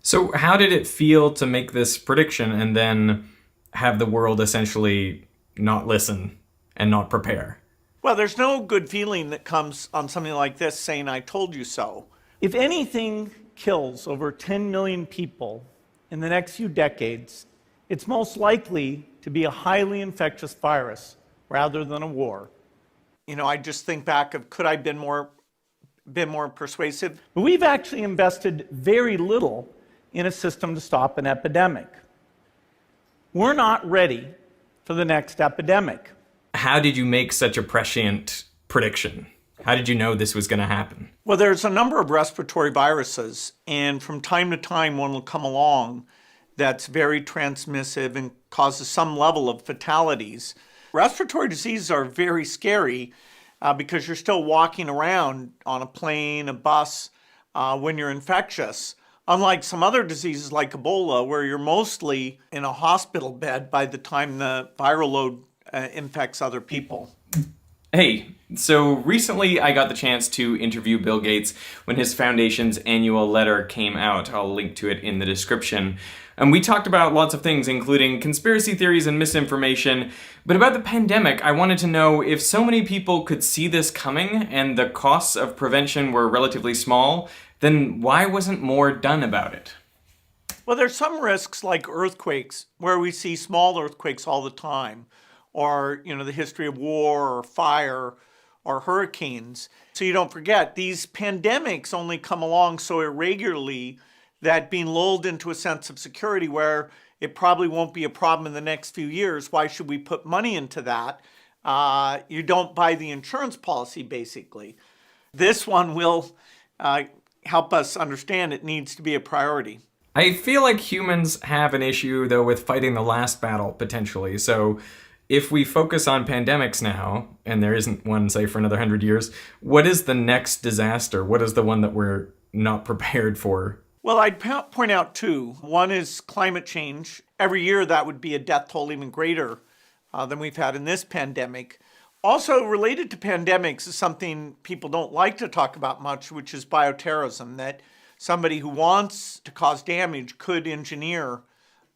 So how did it feel to make this prediction and then have the world essentially not listen and not prepare? Well, there's no good feeling that comes on something like this saying, I told you so. If anything kills over 10 million people in the next few decades, it's most likely to be a highly infectious virus rather than a war. I just think back of could I have been more persuasive? But we've actually invested very little in a system to stop an epidemic. We're not ready for the next epidemic. How did you make such a prescient prediction? How did you know this was going to happen? Well, there's a number of respiratory viruses, and from time to time one will come along that's very transmissive and causes some level of fatalities. Respiratory diseases are very scary because you're still walking around on a plane, a bus, when you're infectious. Unlike some other diseases like Ebola, where you're mostly in a hospital bed by the time the viral load infects other people. Hey, so recently I got the chance to interview Bill Gates when his foundation's annual letter came out. I'll link to it in the description. And we talked about lots of things, including conspiracy theories and misinformation. But about the pandemic, I wanted to know if so many people could see this coming and the costs of prevention were relatively small, then why wasn't more done about it? Well, there's some risks like earthquakes, where we see small earthquakes all the time, or the history of war or fire or hurricanes. So you don't forget, these pandemics only come along so irregularly that being lulled into a sense of security where it probably won't be a problem in the next few years, why should we put money into that? You don't buy the insurance policy, basically. This one will help us understand it needs to be a priority. I feel like humans have an issue, though, with fighting the last battle, potentially. So if we focus on pandemics now, and there isn't one, say, for another 100 years, what is the next disaster? What is the one that we're not prepared for? Well, I'd point out two. One is climate change. Every year that would be a death toll even greater than we've had in this pandemic. Also related to pandemics is something people don't like to talk about much, which is bioterrorism, that somebody who wants to cause damage could engineer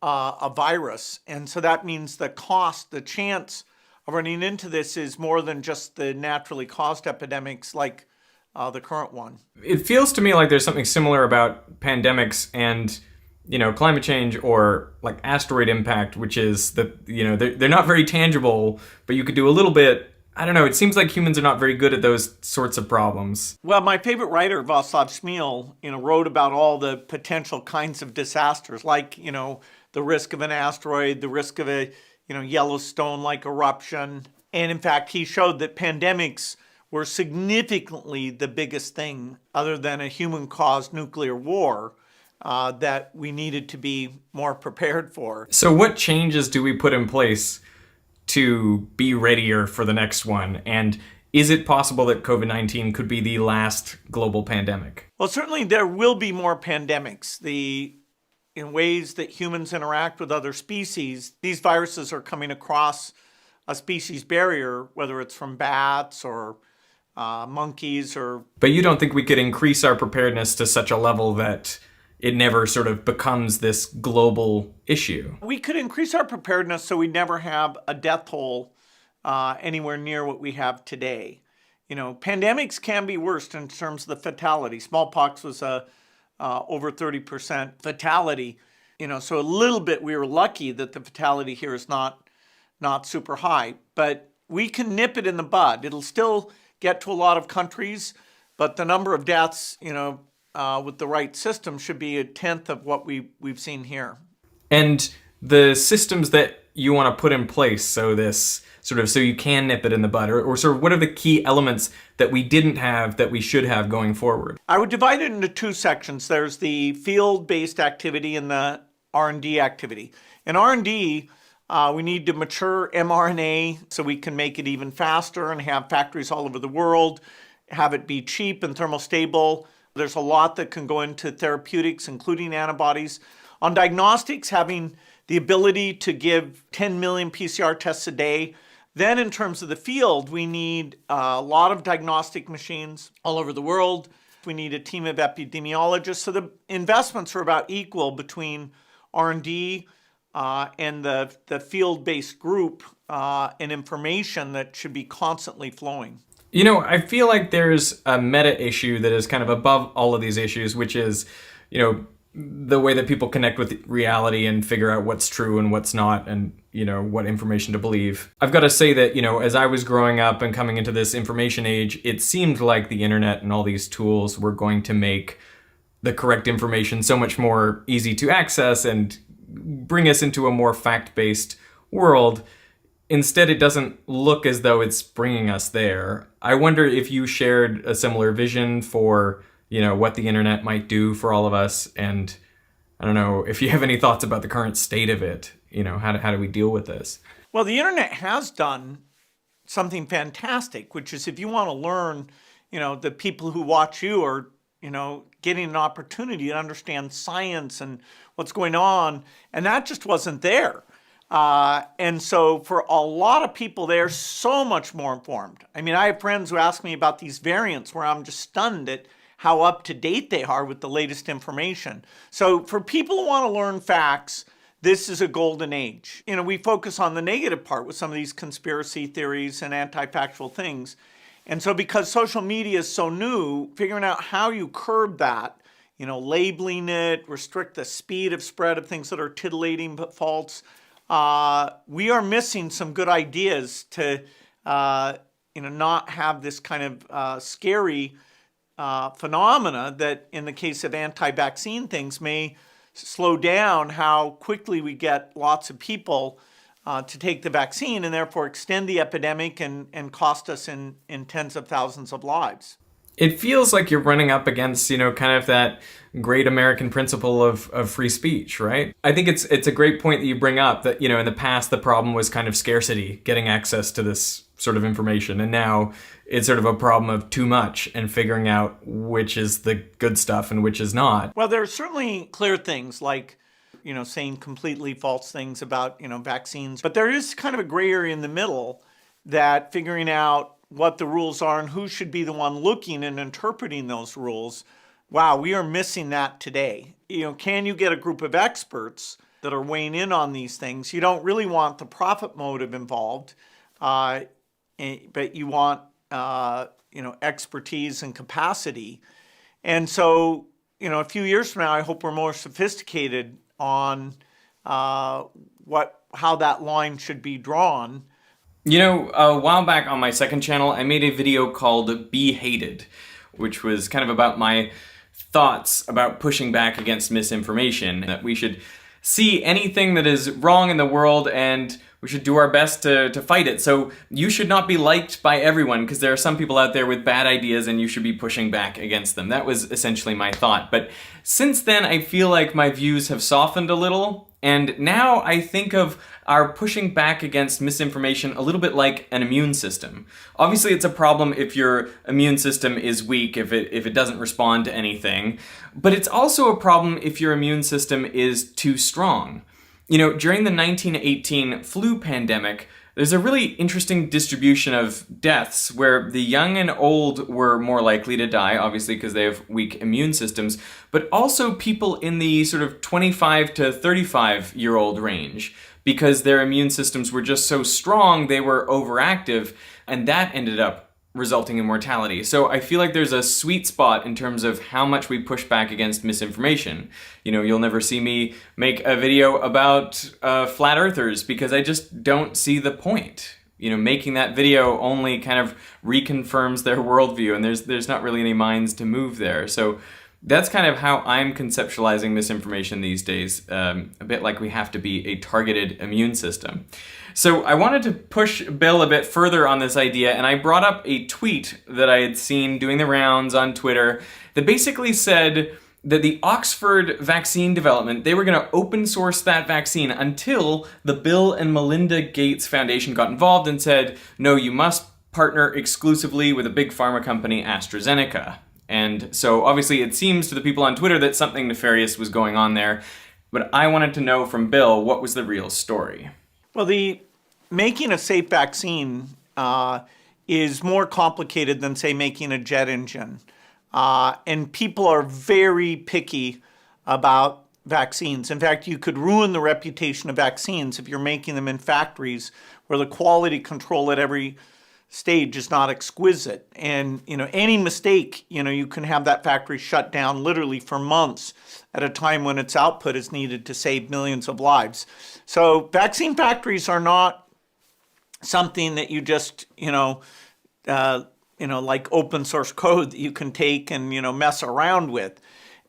a virus. And so that means the cost, the chance of running into this is more than just the naturally caused epidemics like the current one. It feels to me like there's something similar about pandemics and, climate change or like asteroid impact, which is that, they're not very tangible, but you could do a little bit. I don't know. It seems like humans are not very good at those sorts of problems. Well, my favorite writer, Václav Smil, wrote about all the potential kinds of disasters, like, the risk of an asteroid, the risk of a, Yellowstone-like eruption. And in fact, he showed that pandemics were significantly the biggest thing, other than a human-caused nuclear war, that we needed to be more prepared for. So what changes do we put in place to be readier for the next one? And is it possible that COVID-19 could be the last global pandemic? Well, certainly there will be more pandemics. In ways that humans interact with other species, these viruses are coming across a species barrier, whether it's from bats or monkeys or... But you don't think we could increase our preparedness to such a level that it never sort of becomes this global issue? We could increase our preparedness so we never have a death toll anywhere near what we have today. Pandemics can be worse in terms of the fatality. Smallpox was over 30% fatality. So a little bit we were lucky that the fatality here is not super high. But we can nip it in the bud. It'll still get to a lot of countries, but the number of deaths, with the right system should be 1/10 of what we've seen here. And the systems that you want to put in place so you can nip it in the bud, or sort of what are the key elements that we didn't have that we should have going forward? I would divide it into two sections. There's the field-based activity and the R&D activity. In R&D, we need to mature mRNA so we can make it even faster and have factories all over the world, have it be cheap and thermostable. There's a lot that can go into therapeutics, including antibodies. On diagnostics, having the ability to give 10 million PCR tests a day. Then in terms of the field, we need a lot of diagnostic machines all over the world. We need a team of epidemiologists. So the investments are about equal between R&D and the field-based group and information that should be constantly flowing. I feel like there's a meta issue that is kind of above all of these issues, which is, the way that people connect with reality and figure out what's true and what's not, and, what information to believe. I've got to say that, as I was growing up and coming into this information age, it seemed like the internet and all these tools were going to make the correct information so much more easy to access and bring us into a more fact-based world. Instead, it doesn't look as though it's bringing us there. I wonder if you shared a similar vision for, what the internet might do for all of us. And I don't know if you have any thoughts about the current state of it. How do we deal with this? Well, the internet has done something fantastic, which is if you want to learn, the people who watch you are, getting an opportunity to understand science and what's going on. And that just wasn't there. And so for a lot of people, they're so much more informed. I mean, I have friends who ask me about these variants where I'm just stunned at how up to date they are with the latest information. So for people who want to learn facts, this is a golden age. We focus on the negative part with some of these conspiracy theories and anti-factual things. And so because social media is so new, figuring out how you curb that, labeling it, restrict the speed of spread of things that are titillating but false, we are missing some good ideas to, not have this kind of scary phenomena that, in the case of anti-vaccine things, may slow down how quickly we get lots of people to take the vaccine and therefore extend the epidemic and cost us in tens of thousands of lives. It feels like you're running up against, kind of that great American principle of free speech, right? I think it's a great point that you bring up that, in the past, the problem was kind of scarcity, getting access to this sort of information. And now it's sort of a problem of too much and figuring out which is the good stuff and which is not. Well, there are certainly clear things like, saying completely false things about, vaccines. But there is kind of a gray area in the middle that figuring out what the rules are and who should be the one looking and interpreting those rules. Wow, we are missing that today. Can you get a group of experts that are weighing in on these things? You don't really want the profit motive involved, but you want, expertise and capacity. And so, a few years from now, I hope we're more sophisticated on how that line should be drawn. A while back on my second channel, I made a video called Be Hated, which was kind of about my thoughts about pushing back against misinformation, that we should see anything that is wrong in the world and we should do our best to fight it. So you should not be liked by everyone because there are some people out there with bad ideas and you should be pushing back against them. That was essentially my thought. But since then, I feel like my views have softened a little. And now I think of our pushing back against misinformation a little bit like an immune system. Obviously, it's a problem if your immune system is weak, if it doesn't respond to anything. But it's also a problem if your immune system is too strong. During the 1918 flu pandemic, there's a really interesting distribution of deaths where the young and old were more likely to die, obviously because they have weak immune systems, but also people in the sort of 25 to 35-year-old range because their immune systems were just so strong, they were overactive, and that ended up resulting in mortality. So I feel like there's a sweet spot in terms of how much we push back against misinformation. You'll never see me make a video about flat earthers because I just don't see the point. Making that video only kind of reconfirms their worldview, and there's not really any minds to move there. So that's kind of how I'm conceptualizing misinformation these days, a bit like we have to be a targeted immune system. So I wanted to push Bill a bit further on this idea, and I brought up a tweet that I had seen doing the rounds on Twitter that basically said that the Oxford vaccine development, they were going to open source that vaccine until the Bill and Melinda Gates Foundation got involved and said, no, you must partner exclusively with a big pharma company, AstraZeneca. And so obviously it seems to the people on Twitter that something nefarious was going on there, but I wanted to know from Bill, what was the real story? Well, the making a safe vaccine is more complicated than, say, making a jet engine. And people are very picky about vaccines. In fact, you could ruin the reputation of vaccines if you're making them in factories where the quality control at every stage is not exquisite. And, any mistake, you can have that factory shut down literally for months at a time when its output is needed to save millions of lives. So vaccine factories are not something that you just, like open source code that you can take and, mess around with.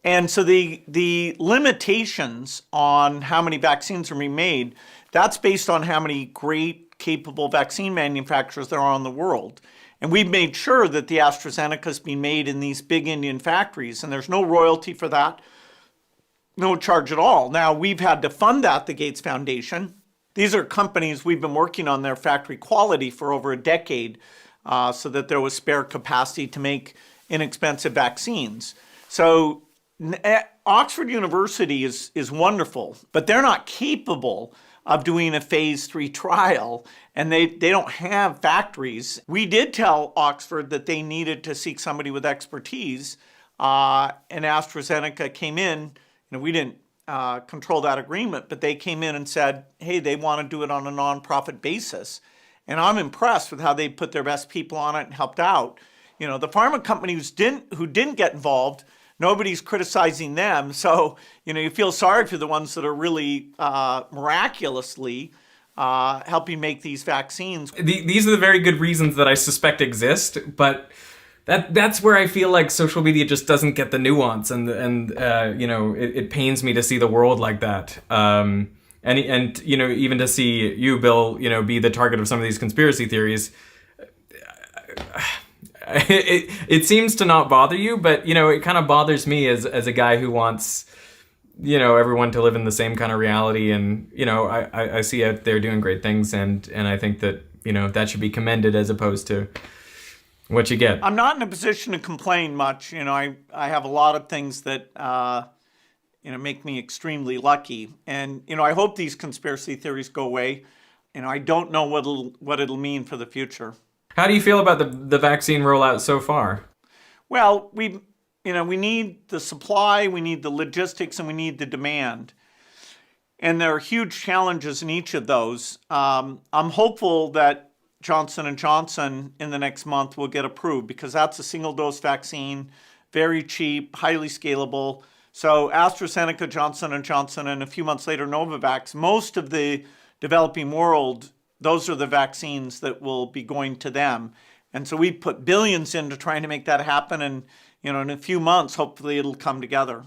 And so the limitations on how many vaccines are being made, that's based on how many great, capable vaccine manufacturers there are in the world. And we've made sure that the AstraZeneca is being made in these big Indian factories, and there's no royalty for that, no charge at all. Now, we've had to fund that, the Gates Foundation. These are companies we've been working on their factory quality for over a decade so that there was spare capacity to make inexpensive vaccines. So Oxford University is wonderful, but they're not capable of doing a phase 3 trial, and they don't have factories. We did tell Oxford that they needed to seek somebody with expertise, and AstraZeneca came in. We didn't control that agreement, but they came in and said, hey, they want to do it on a nonprofit basis. And I'm impressed with how they put their best people on it and helped out. The pharma companies who didn't get involved, nobody's criticizing them. So, you feel sorry for the ones that are really miraculously helping make these vaccines. These are the very good reasons that I suspect exist, but that's where I feel like social media just doesn't get the nuance, and it pains me to see the world like that. And even to see you, Bill, be the target of some of these conspiracy theories. It seems to not bother you, but it kind of bothers me as a guy who wants everyone to live in the same kind of reality, and I see out there doing great things, and I think that that should be commended as opposed to what you get. I'm not in a position to complain much. I have a lot of things that make me extremely lucky, and I hope these conspiracy theories go away. I don't know what it'll mean for the future. How do you feel about the vaccine rollout so far? Well, we need the supply, we need the logistics, and we need the demand. And there are huge challenges in each of those. I'm hopeful that Johnson & Johnson in the next month will get approved, because that's a single-dose vaccine, very cheap, highly scalable. So AstraZeneca, Johnson & Johnson, and a few months later Novavax, most of the developing world, those are the vaccines that will be going to them. And so we put billions into trying to make that happen. And, in a few months, hopefully it'll come together.